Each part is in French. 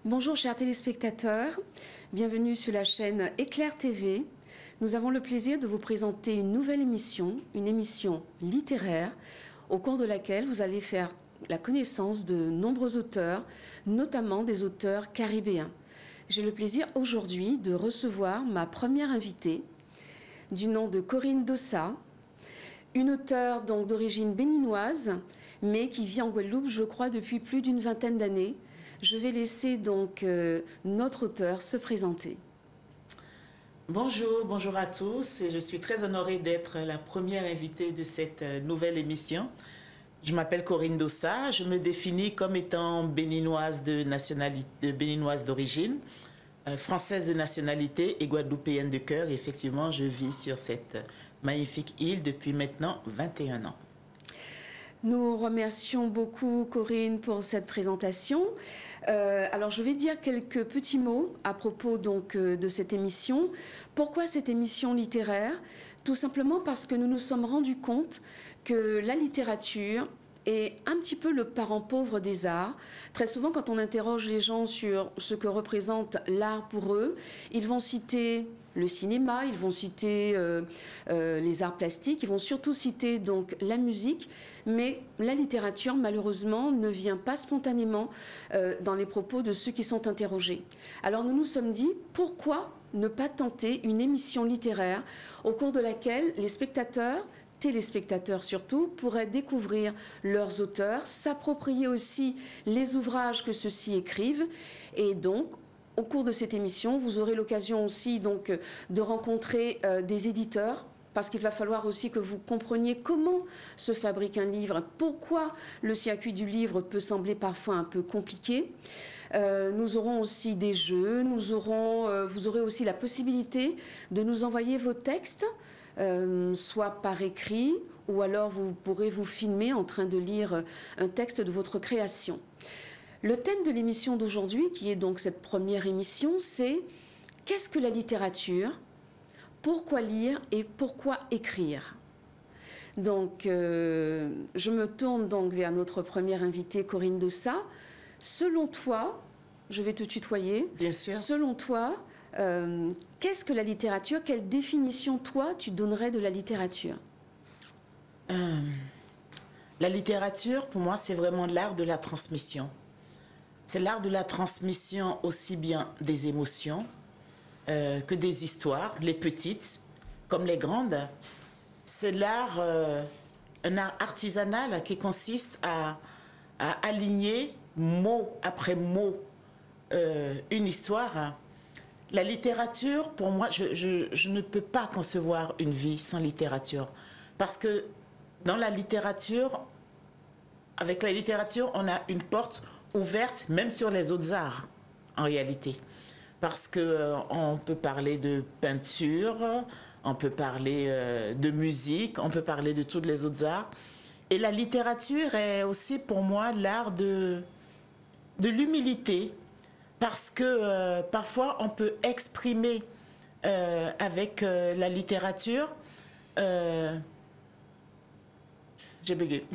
Bonjour chers téléspectateurs, bienvenue sur la chaîne Éclair TV. Nous avons le plaisir de vous présenter une nouvelle émission, une émission littéraire, au cours de laquelle vous allez faire la connaissance de nombreux auteurs, notamment des auteurs caribéens. J'ai le plaisir aujourd'hui de recevoir ma première invitée, du nom de Corinne Dossa, une auteure donc d'origine béninoise, mais qui vit en Guadeloupe, je crois, depuis plus d'une vingtaine d'années. Je vais laisser donc notre auteur se présenter. Bonjour, bonjour à tous. Je suis très honorée d'être la première invitée de cette nouvelle émission. Je m'appelle Corinne Dossa. Je me définis comme étant béninoise béninoise d'origine, française de nationalité et guadeloupéenne de cœur. Et effectivement, je vis sur cette magnifique île depuis maintenant 21 ans. Nous remercions beaucoup Corinne pour cette présentation. Alors je vais dire quelques petits mots à propos donc de cette émission. Pourquoi cette émission littéraire? Tout simplement parce que nous nous sommes rendus compte que la littérature est un petit peu le parent pauvre des arts. Très souvent, quand on interroge les gens sur ce que représente l'art pour eux, ils vont citer le cinéma, ils vont citer les arts plastiques, ils vont surtout citer donc la musique, mais la littérature, malheureusement, ne vient pas spontanément dans les propos de ceux qui sont interrogés. Alors nous nous sommes dit, pourquoi ne pas tenter une émission littéraire au cours de laquelle les spectateurs, téléspectateurs surtout, pourraient découvrir leurs auteurs, s'approprier aussi les ouvrages que ceux-ci écrivent, et donc au cours de cette émission, vous aurez l'occasion aussi donc de rencontrer des éditeurs, parce qu'il va falloir aussi que vous compreniez comment se fabrique un livre, pourquoi le circuit du livre peut sembler parfois un peu compliqué. Nous aurons aussi des jeux, vous aurez aussi la possibilité de nous envoyer vos textes, soit par écrit, ou alors vous pourrez vous filmer en train de lire un texte de votre création. Le thème de l'émission d'aujourd'hui, qui est donc cette première émission, c'est « Qu'est-ce que la littérature ? Pourquoi lire et pourquoi écrire ?» Donc, je me tourne donc vers notre première invitée, Corinne Dossa. Selon toi, je vais te tutoyer. Bien sûr. Selon toi, qu'est-ce que la littérature? Quelle définition, toi, tu donnerais de la littérature? La littérature, pour moi, c'est vraiment l'art de la transmission. C'est l'art de la transmission aussi bien des émotions que des histoires, les petites comme les grandes. C'est l'art, un art artisanal qui consiste à aligner mot après mot une histoire. La littérature, pour moi, je ne peux pas concevoir une vie sans littérature. Parce que dans la littérature, avec la littérature, on a une porte ouverte même sur les autres arts, en réalité. Parce qu'on peut parler de peinture, on peut parler de musique, on peut parler de tous les autres arts. Et la littérature est aussi pour moi l'art de l'humilité. Parce que parfois on peut exprimer avec la littérature... J'ai bégayé.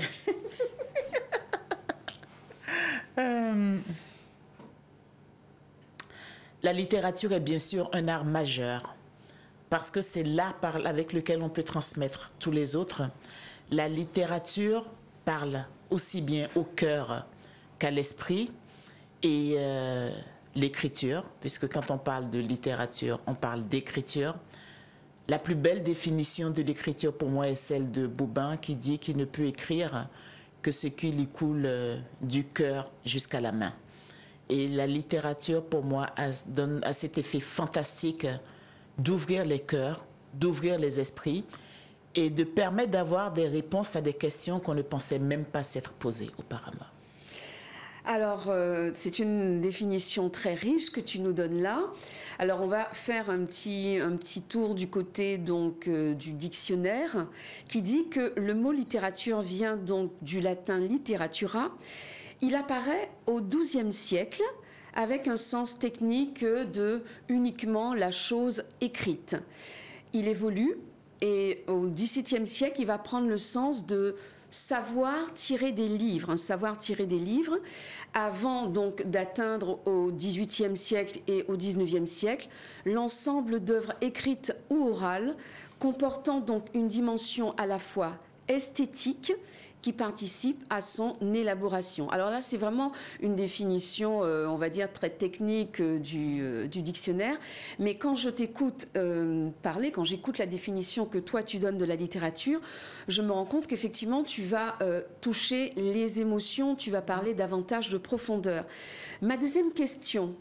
La littérature est bien sûr un art majeur parce que c'est l'art avec lequel on peut transmettre tous les autres. La littérature parle aussi bien au cœur qu'à l'esprit et l'écriture, puisque quand on parle de littérature, on parle d'écriture. La plus belle définition de l'écriture pour moi est celle de Boubin qui dit qu'il ne peut écrire que ce qui lui coule du cœur jusqu'à la main. Et la littérature, pour moi, a cet effet fantastique d'ouvrir les cœurs, d'ouvrir les esprits et de permettre d'avoir des réponses à des questions qu'on ne pensait même pas s'être posées auparavant. Alors, c'est une définition très riche que tu nous donnes là. Alors, on va faire un petit tour du côté donc du dictionnaire qui dit que le mot littérature vient donc du latin literatura. Il apparaît au XIIe siècle avec un sens technique de uniquement la chose écrite. Il évolue et au XVIIe siècle, il va prendre le sens de savoir tirer des livres, un savoir tirer des livres, avant donc d'atteindre au XVIIIe siècle et au XIXe siècle l'ensemble d'œuvres écrites ou orales comportant donc une dimension à la fois esthétique qui participe à son élaboration. Alors là, c'est vraiment une définition, on va dire, très technique du dictionnaire. Mais quand je t'écoute parler, quand j'écoute la définition que toi, tu donnes de la littérature, je me rends compte qu'effectivement, tu vas toucher les émotions, tu vas parler davantage de profondeur. Ma deuxième question,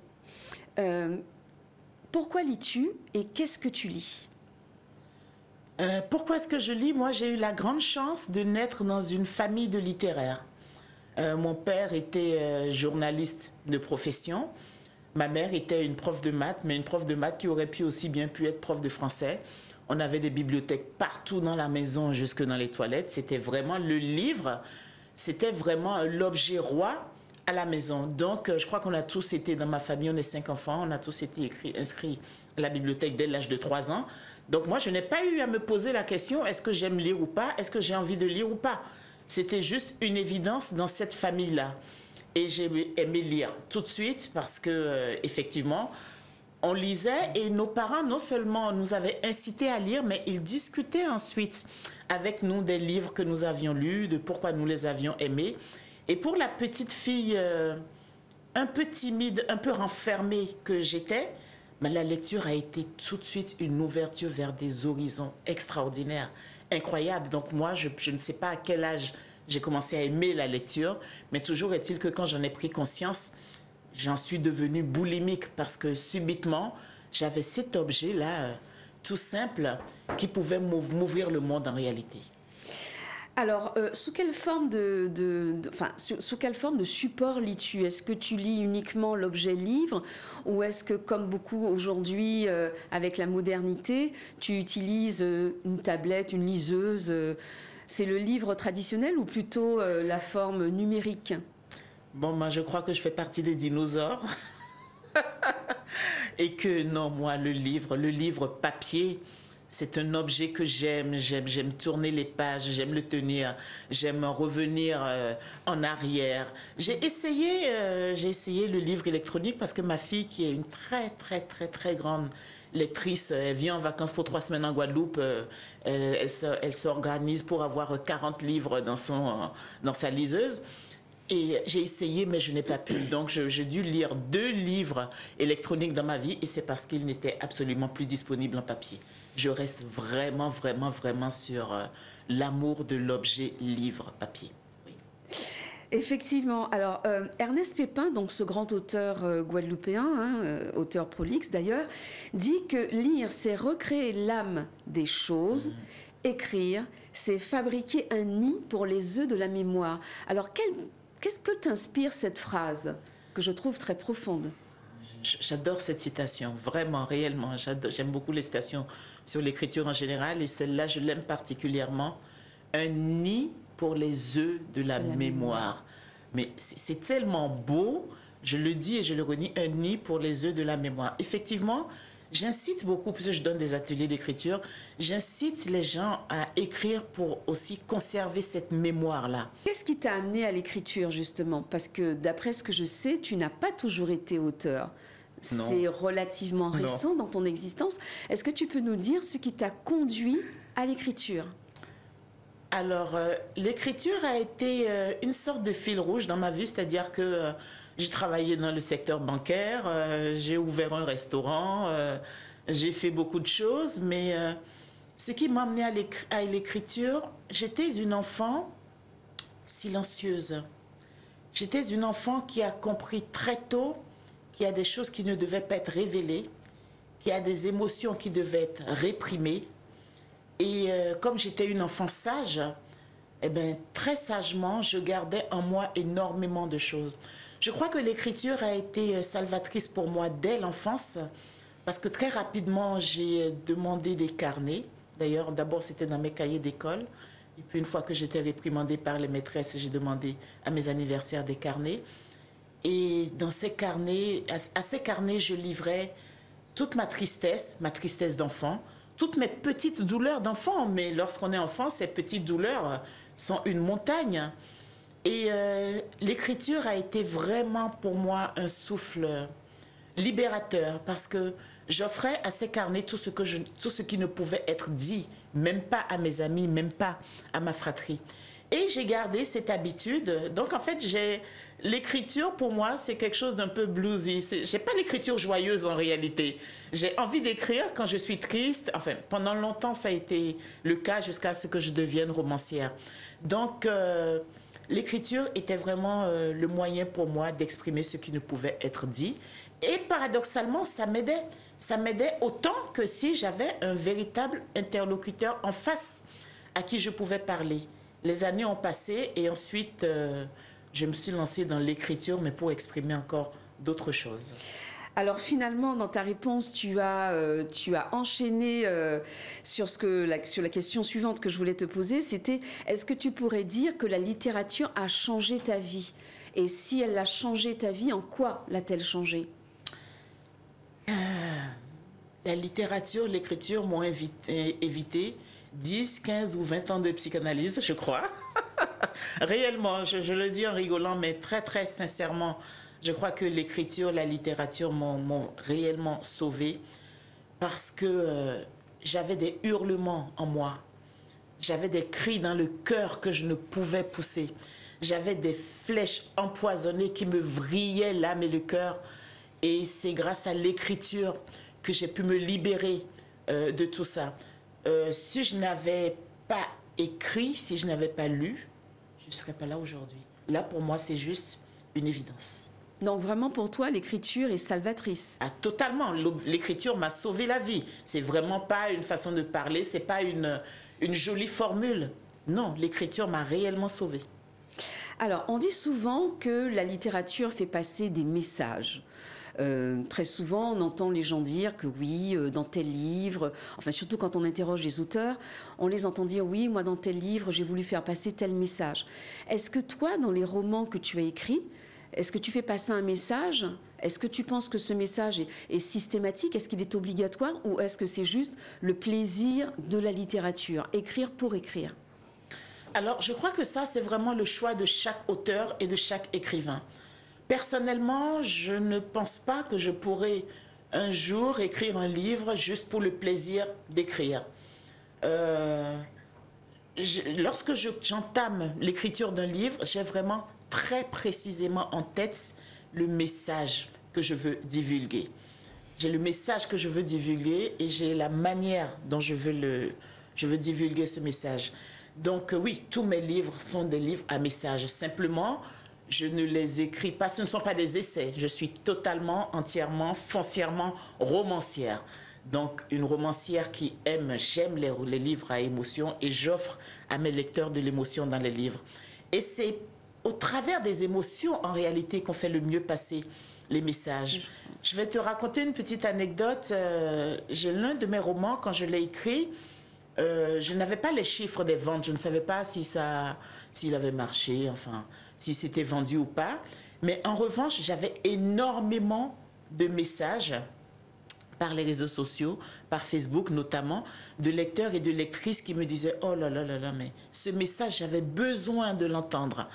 pourquoi lis-tu et qu'est-ce que tu lis ? Pourquoi est-ce que je lis? Moi, j'ai eu la grande chance de naître dans une famille de littéraires. Mon père était journaliste de profession. Ma mère était une prof de maths, mais une prof de maths qui aurait pu aussi bien pu être prof de français. On avait des bibliothèques partout dans la maison, jusque dans les toilettes. C'était vraiment le livre, c'était vraiment l'objet roi à la maison. Donc, je crois qu'on a tous été, dans ma famille, on est 5 enfants, on a tous été inscrits à la bibliothèque dès l'âge de 3 ans. Donc moi, je n'ai pas eu à me poser la question, est-ce que j'aime lire ou pas? Est-ce que j'ai envie de lire ou pas? C'était juste une évidence dans cette famille-là. Et j'ai aimé lire tout de suite parce que, effectivement, on lisait et nos parents, non seulement nous avaient incités à lire, mais ils discutaient ensuite avec nous des livres que nous avions lus, de pourquoi nous les avions aimés. Et pour la petite fille un peu timide, un peu renfermée que j'étais, mais la lecture a été tout de suite une ouverture vers des horizons extraordinaires, incroyables. Donc moi, je ne sais pas à quel âge j'ai commencé à aimer la lecture, mais toujours est-il que quand j'en ai pris conscience, j'en suis devenue boulimique parce que subitement, j'avais cet objet-là, tout simple, qui pouvait m'ouvrir le monde en réalité. Alors, sous quelle forme sous quelle forme de support lis-tu? Est-ce que tu lis uniquement l'objet livre ou est-ce que, comme beaucoup aujourd'hui, avec la modernité, tu utilises une tablette, une liseuse? C'est le livre traditionnel ou plutôt la forme numérique? Bon, moi, je crois que je fais partie des dinosaures. Et que non, moi, le livre papier, c'est un objet que j'aime. J'aime tourner les pages, j'aime le tenir, j'aime revenir en arrière. J'ai essayé le livre électronique parce que ma fille, qui est une très grande lectrice, elle vient en vacances pour 3 semaines en Guadeloupe. Elle s'organise pour avoir 40 livres dans sa liseuse. Et j'ai essayé, mais je n'ai pas pu. Donc, j'ai dû lire 2 livres électroniques dans ma vie et c'est parce qu'ils n'étaient absolument plus disponibles en papier. Je reste vraiment sur l'amour de l'objet livre papier. Oui. Effectivement. Alors, Ernest Pépin, donc ce grand auteur guadeloupéen, auteur prolixe d'ailleurs, dit que lire, c'est recréer l'âme des choses. Écrire, c'est fabriquer un nid pour les œufs de la mémoire. Alors, qu'est-ce que t'inspire cette phrase que je trouve très profonde? J'adore cette citation, vraiment, réellement. J'aime beaucoup les citations sur l'écriture en général et celle-là, je l'aime particulièrement. Un nid pour les œufs de la mémoire. Mais c'est tellement beau, je le dis et je le redis, un nid pour les œufs de la mémoire. Effectivement, j'incite beaucoup, puisque je donne des ateliers d'écriture, j'incite les gens à écrire pour aussi conserver cette mémoire-là. Qu'est-ce qui t'a amené à l'écriture, justement? Parce que d'après ce que je sais, tu n'as pas toujours été auteur. C'est relativement récent dans ton existence. Est-ce que tu peux nous dire ce qui t'a conduit à l'écriture? Alors, l'écriture a été une sorte de fil rouge dans ma vie, c'est-à-dire que j'ai travaillé dans le secteur bancaire, j'ai ouvert un restaurant, j'ai fait beaucoup de choses, mais ce qui m'a amené à l'écriture, j'étais une enfant silencieuse. J'étais une enfant qui a compris très tôt qu'il y a des choses qui ne devaient pas être révélées, qu'il y a des émotions qui devaient être réprimées. Et comme j'étais une enfant sage, eh bien, très sagement, je gardais en moi énormément de choses. Je crois que l'écriture a été salvatrice pour moi dès l'enfance, parce que très rapidement, j'ai demandé des carnets. D'ailleurs, d'abord, c'était dans mes cahiers d'école. Et puis, une fois que j'étais réprimandée par les maîtresses, j'ai demandé à mes anniversaires des carnets. Et dans ces carnets, à ces carnets, je livrais toute ma tristesse d'enfant, toutes mes petites douleurs d'enfant. Mais lorsqu'on est enfant, ces petites douleurs sont une montagne. Et l'écriture a été vraiment pour moi un souffle libérateur, parce que j'offrais à ces carnets tout ce qui ne pouvait être dit, même pas à mes amis, même pas à ma fratrie. Et j'ai gardé cette habitude. Donc en fait, l'écriture pour moi, c'est quelque chose d'un peu bluesy. J'ai pas l'écriture joyeuse en réalité. J'ai envie d'écrire quand je suis triste. Enfin, pendant longtemps, ça a été le cas jusqu'à ce que je devienne romancière. Donc l'écriture était vraiment le moyen pour moi d'exprimer ce qui ne pouvait être dit. Et paradoxalement, ça m'aidait. Ça m'aidait autant que si j'avais un véritable interlocuteur en face à qui je pouvais parler. Les années ont passé et ensuite, je me suis lancée dans l'écriture, mais pour exprimer encore d'autres choses. Alors finalement, dans ta réponse, tu as enchaîné sur la question suivante que je voulais te poser, c'était est-ce que tu pourrais dire que la littérature a changé ta vie? Et si elle a changé ta vie, en quoi l'a-t-elle changé? La littérature, l'écriture m'ont évité 10, 15 ou 20 ans de psychanalyse, je crois. Réellement, je le dis en rigolant, mais très, très sincèrement, je crois que l'écriture, la littérature m'ont réellement sauvée, parce que j'avais des hurlements en moi. J'avais des cris dans le cœur que je ne pouvais pousser. J'avais des flèches empoisonnées qui me vrillaient l'âme et le cœur. Et c'est grâce à l'écriture que j'ai pu me libérer de tout ça. Si je n'avais pas écrit, si je n'avais pas lu, je ne serais pas là aujourd'hui. Là, pour moi, c'est juste une évidence. Donc vraiment, pour toi, l'écriture est salvatrice? Ah, totalement. L'écriture m'a sauvé la vie. C'est vraiment pas une façon de parler, c'est pas une jolie formule. Non, l'écriture m'a réellement sauvée. Alors, on dit souvent que la littérature fait passer des messages. Très souvent, on entend les gens dire que oui, dans tel livre, enfin surtout quand on interroge les auteurs, on les entend dire oui, moi dans tel livre, j'ai voulu faire passer tel message. Est-ce que toi, dans les romans que tu as écrits, est-ce que tu fais passer un message? Est-ce que tu penses que ce message est systématique? Est-ce qu'il est obligatoire? Ou est-ce que c'est juste le plaisir de la littérature, écrire pour écrire? Alors, je crois que ça, c'est vraiment le choix de chaque auteur et de chaque écrivain. Personnellement, je ne pense pas que je pourrais un jour écrire un livre juste pour le plaisir d'écrire. Lorsque j'entame l'écriture d'un livre, j'ai vraiment très précisément en tête le message que je veux divulguer. J'ai le message que je veux divulguer et j'ai la manière dont je veux divulguer ce message. Donc oui, tous mes livres sont des livres à message. Simplement, je ne les écris pas, ce ne sont pas des essais. Je suis totalement, entièrement, foncièrement romancière. Donc une romancière qui j'aime les livres à émotion et j'offre à mes lecteurs de l'émotion dans les livres. Et c'est au travers des émotions, en réalité, qu'on fait le mieux passer les messages. Je vais te raconter une petite anecdote. J'ai l'un de mes romans, quand je l'ai écrit, je n'avais pas les chiffres des ventes. Je ne savais pas s'il avait marché, enfin, si c'était vendu ou pas. Mais en revanche, j'avais énormément de messages par les réseaux sociaux, par Facebook notamment, de lecteurs et de lectrices qui me disaient « Oh là là là là, mais ce message, j'avais besoin de l'entendre. »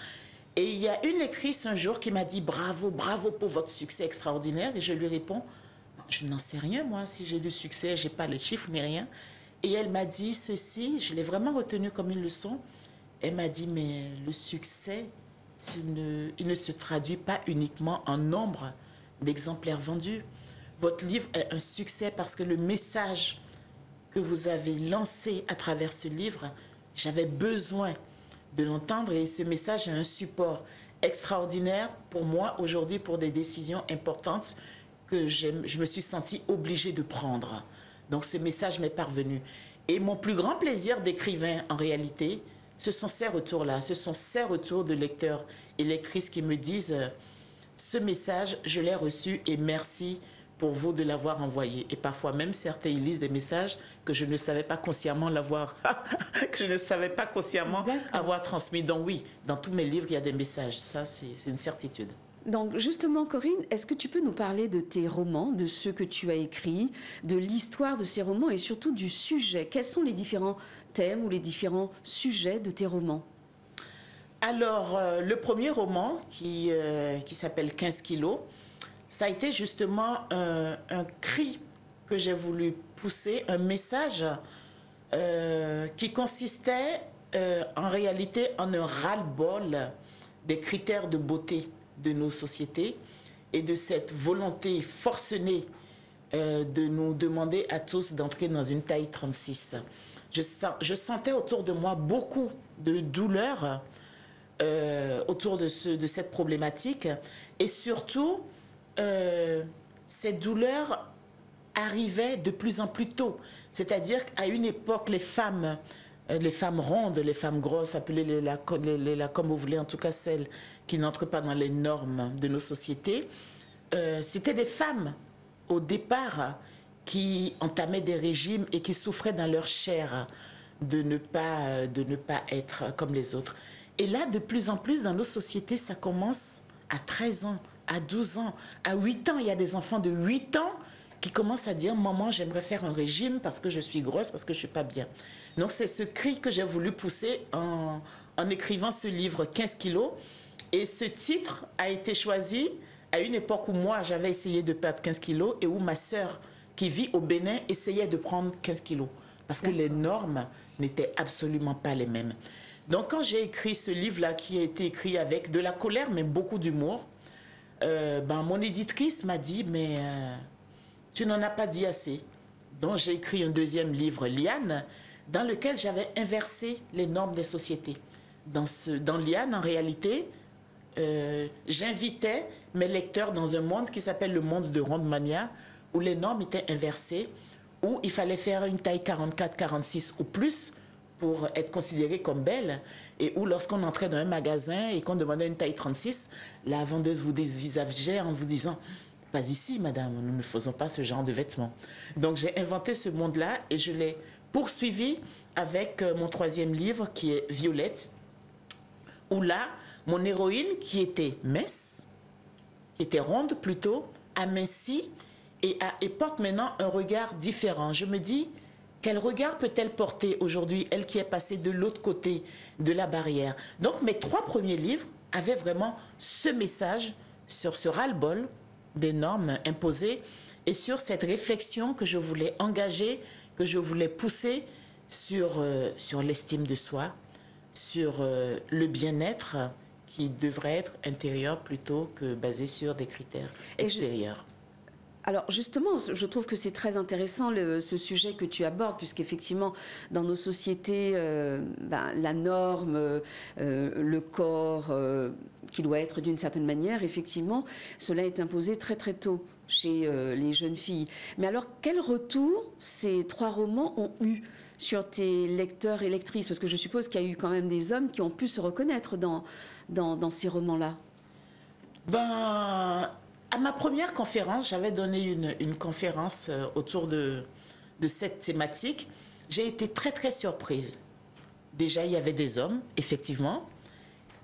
Et il y a une lectrice un jour qui m'a dit « Bravo, bravo pour votre succès extraordinaire. » Et je lui réponds « Je n'en sais rien, moi, si j'ai du succès, je n'ai pas les chiffres ni rien. » Et elle m'a dit ceci, je l'ai vraiment retenu comme une leçon. Elle m'a dit « Mais le succès, il ne se traduit pas uniquement en nombre d'exemplaires vendus. Votre livre est un succès parce que le message que vous avez lancé à travers ce livre, j'avais besoin de l'entendre et ce message est un support extraordinaire pour moi aujourd'hui pour des décisions importantes que je me suis sentie obligée de prendre. Donc ce message m'est parvenu. Et mon plus grand plaisir d'écrivain en réalité, ce sont ces retours-là, ce sont ces retours de lecteurs et lectrices qui me disent ce message, je l'ai reçu et merci pour vous de l'avoir envoyé. Et parfois même, certains ils lisent des messages que je ne savais pas consciemment que je ne savais pas consciemment avoir transmis. Donc oui, dans tous mes livres, il y a des messages. Ça, c'est une certitude. Donc justement, Corinne, est-ce que tu peux nous parler de tes romans, de ceux que tu as écrits, de l'histoire de ces romans et surtout du sujet? Quels sont les différents thèmes ou les différents sujets de tes romans? Alors, le premier roman qui s'appelle 15 kilos, ça a été justement un cri que j'ai voulu pousser, un message qui consistait en réalité en un ras-le-bol des critères de beauté de nos sociétés et de cette volonté forcenée de nous demander à tous d'entrer dans une taille 36. Je sentais autour de moi beaucoup de douleur autour de cette problématique et surtout cette douleur arrivait de plus en plus tôt. C'est-à-dire qu'à une époque, les femmes rondes, les femmes grosses, appelez-les comme vous voulez, en tout cas celles qui n'entrent pas dans les normes de nos sociétés, c'était des femmes au départ qui entamaient des régimes et qui souffraient dans leur chair de ne pas être comme les autres. Et là, de plus en plus, dans nos sociétés, ça commence à 13 ans, à 12 ans, à 8 ans. Il y a des enfants de 8 ans qui commencent à dire « Maman, j'aimerais faire un régime parce que je suis grosse, parce que je ne suis pas bien. » Donc, c'est ce cri que j'ai voulu pousser en écrivant ce livre « 15 kilos ». Et ce titre a été choisi à une époque où moi, j'avais essayé de perdre 15 kilos et où ma sœur, qui vit au Bénin, essayait de prendre 15 kilos. Parce que les normes n'étaient absolument pas les mêmes. Donc, quand j'ai écrit ce livre-là, qui a été écrit avec de la colère, mais beaucoup d'humour, mon éditrice m'a dit, mais tu n'en as pas dit assez. Donc, j'ai écrit un deuxième livre, Liane, dans lequel j'avais inversé les normes des sociétés. Dans Liane, en réalité, j'invitais mes lecteurs dans un monde qui s'appelle le monde de Rondemania, où les normes étaient inversées, où il fallait faire une taille 44, 46 ou plus pour être considérée comme belle, et où lorsqu'on entrait dans un magasin et qu'on demandait une taille 36, la vendeuse vous dévisageait en vous disant « Pas ici, madame, nous ne faisons pas ce genre de vêtements. » Donc j'ai inventé ce monde-là et je l'ai poursuivi avec mon troisième livre qui est Violette, où là, mon héroïne qui était mince, qui était ronde plutôt, amincie et porte maintenant un regard différent. Je me dis, quel regard peut-elle porter aujourd'hui, elle qui est passée de l'autre côté de la barrière? Donc mes trois premiers livres avaient vraiment ce message sur ce ras-le-bol des normes imposées et sur cette réflexion que je voulais engager, que je voulais pousser sur l'estime de soi, sur le bien-être qui devrait être intérieur plutôt que basé sur des critères extérieurs. Alors justement, je trouve que c'est très intéressant ce sujet que tu abordes, puisqu'effectivement, dans nos sociétés, la norme, le corps qui doit être d'une certaine manière, effectivement, cela est imposé très très tôt chez les jeunes filles. Mais alors, quel retour ces trois romans ont eu sur tes lecteurs et lectrices? Parce que je suppose qu'il y a eu quand même des hommes qui ont pu se reconnaître dans ces romans-là. À ma première conférence, j'avais donné une conférence autour de cette thématique. J'ai été très, très surprise. Déjà, il y avait des hommes, effectivement,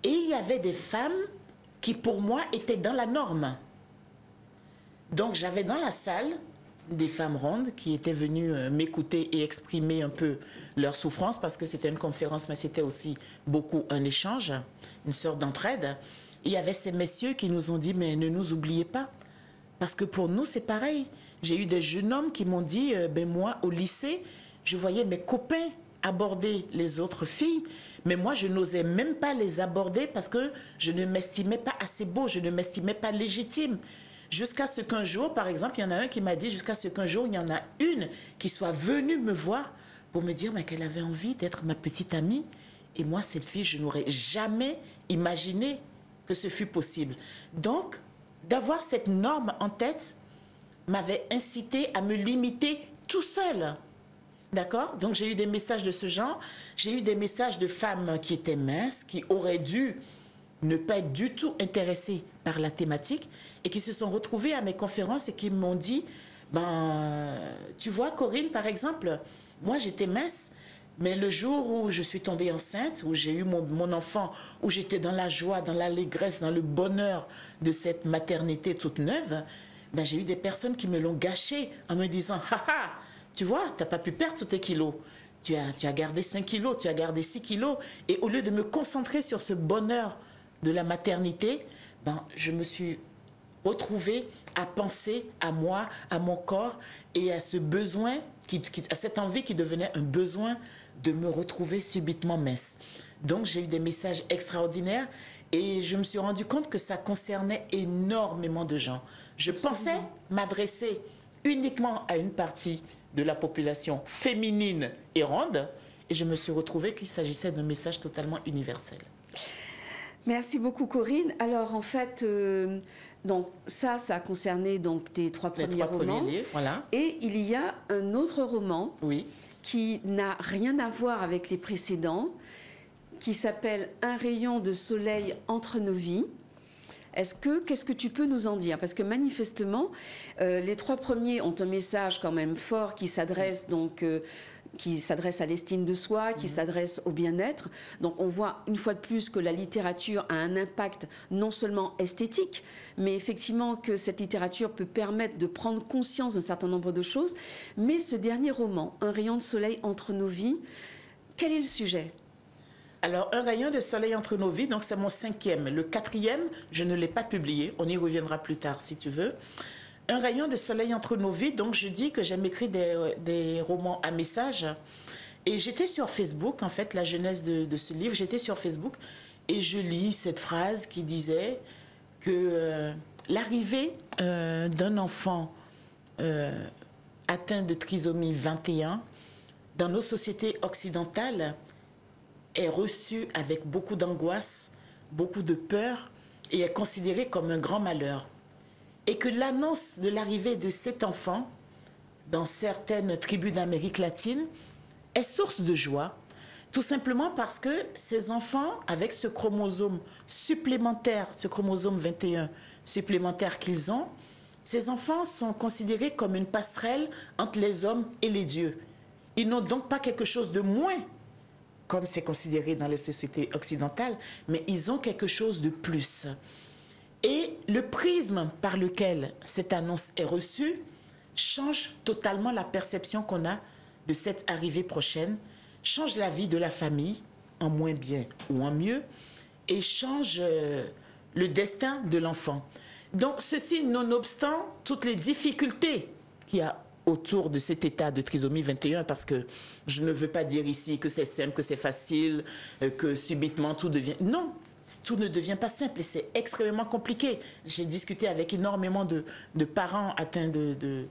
et il y avait des femmes qui, pour moi, étaient dans la norme. Donc, j'avais dans la salle des femmes rondes qui étaient venues m'écouter et exprimer un peu leur souffrance, parce que c'était une conférence, mais c'était aussi beaucoup un échange, une sorte d'entraide. Il y avait ces messieurs qui nous ont dit, mais ne nous oubliez pas. Parce que pour nous, c'est pareil. J'ai eu des jeunes hommes qui m'ont dit, moi, au lycée, je voyais mes copains aborder les autres filles, mais moi, je n'osais même pas les aborder parce que je ne m'estimais pas assez beau, je ne m'estimais pas légitime. Jusqu'à ce qu'un jour, par exemple, il y en a un qui m'a dit, jusqu'à ce qu'un jour, il y en a une qui soit venue me voir pour me dire qu'elle avait envie d'être ma petite amie. Et moi, cette fille, je n'aurais jamais imaginé que ce fût possible. Donc, d'avoir cette norme en tête m'avait incité à me limiter tout seul. D'accord? Donc, j'ai eu des messages de ce genre. J'ai eu des messages de femmes qui étaient minces, qui auraient dû ne pas être du tout intéressés par la thématique et qui se sont retrouvés à mes conférences et qui m'ont dit, ben, tu vois, Corinne, par exemple, moi j'étais mince, mais le jour où je suis tombée enceinte, où j'ai eu mon enfant, où j'étais dans la joie, dans l'allégresse, dans le bonheur de cette maternité toute neuve, ben, j'ai eu des personnes qui me l'ont gâché en me disant, haha, tu vois, tu n'as pas pu perdre tous tes kilos. Tu as gardé 5 kilos, tu as gardé 6 kilos. Et au lieu de me concentrer sur ce bonheur de la maternité, ben, je me suis retrouvée à penser à moi, à mon corps et à ce besoin, à cette envie qui devenait un besoin de me retrouver subitement mince. Donc j'ai eu des messages extraordinaires et je me suis rendu compte que ça concernait énormément de gens. Je pensais m'adresser uniquement à une partie de la population féminine et ronde et je me suis retrouvée qu'il s'agissait d'un message totalement universel. Merci beaucoup Corinne. Alors en fait, donc ça a concerné donc tes trois premiers romans. Livres, voilà. Et il y a un autre roman oui. qui n'a rien à voir avec les précédents, qui s'appelle Un rayon de soleil entre nos vies. Qu'est-ce que tu peux nous en dire? Parce que manifestement, les trois premiers ont un message quand même fort qui s'adresse donc qui s'adresse à l'estime de soi, qui s'adresse au bien-être. Donc on voit une fois de plus que la littérature a un impact non seulement esthétique, mais effectivement que cette littérature peut permettre de prendre conscience d'un certain nombre de choses. Mais ce dernier roman, Un rayon de soleil entre nos vies, quel est le sujet ? Alors, Un rayon de soleil entre nos vies, donc c'est mon 5e. Le 4e, je ne l'ai pas publié. On y reviendra plus tard, si tu veux. Un rayon de soleil entre nos vies, donc je dis que j'aime écrire des romans à message. Et j'étais sur Facebook, en fait, la genèse de ce livre, j'étais sur Facebook et je lis cette phrase qui disait que l'arrivée d'un enfant atteint de trisomie 21 dans nos sociétés occidentales est reçue avec beaucoup d'angoisse, beaucoup de peur et est considérée comme un grand malheur. Et que l'annonce de l'arrivée de cet enfant dans certaines tribus d'Amérique latine est source de joie, tout simplement parce que ces enfants, avec ce chromosome supplémentaire, ce chromosome 21 supplémentaire qu'ils ont, ces enfants sont considérés comme une passerelle entre les hommes et les dieux. Ils n'ont donc pas quelque chose de moins, comme c'est considéré dans les sociétés occidentales, mais ils ont quelque chose de plus. Et le prisme par lequel cette annonce est reçue change totalement la perception qu'on a de cette arrivée prochaine, change la vie de la famille, en moins bien ou en mieux, et change le destin de l'enfant. Donc, ceci nonobstant toutes les difficultés qu'il y a autour de cet état de trisomie 21, parce que je ne veux pas dire ici que c'est simple, que c'est facile, que subitement tout devient... Non, tout ne devient pas simple et c'est extrêmement compliqué. J'ai discuté avec énormément de parents atteints de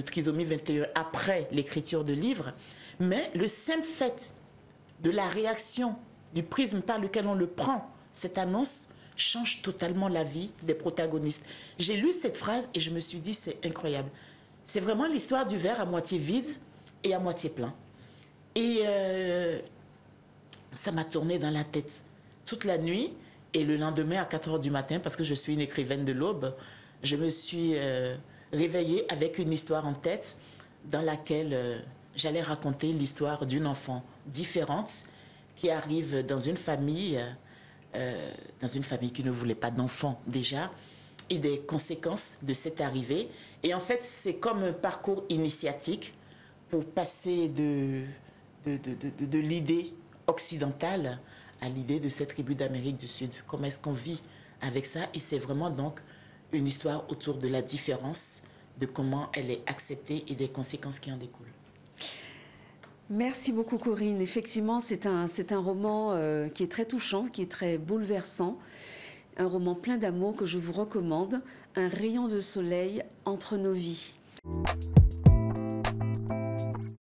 trisomie 21 après l'écriture de livres, mais le simple fait de la réaction, du prisme par lequel on le prend, cette annonce change totalement la vie des protagonistes. J'ai lu cette phrase et je me suis dit, c'est incroyable. C'est vraiment l'histoire du verre à moitié vide et à moitié plein. Et ça m'a tourné dans la tête toute la nuit et le lendemain à 4 heures du matin, parce que je suis une écrivaine de l'aube, je me suis réveillée avec une histoire en tête dans laquelle j'allais raconter l'histoire d'une enfant différente qui arrive dans une famille qui ne voulait pas d'enfant déjà, et des conséquences de cette arrivée. Et en fait, c'est comme un parcours initiatique pour passer de l'idée occidentale à l'idée de cette tribu d'Amérique du Sud. Comment est-ce qu'on vit avec ça? Et c'est vraiment donc une histoire autour de la différence, de comment elle est acceptée et des conséquences qui en découlent. Merci beaucoup Corinne. Effectivement, c'est un roman qui est très touchant, qui est très bouleversant. Un roman plein d'amour que je vous recommande, Un rayon de soleil entre nos vies.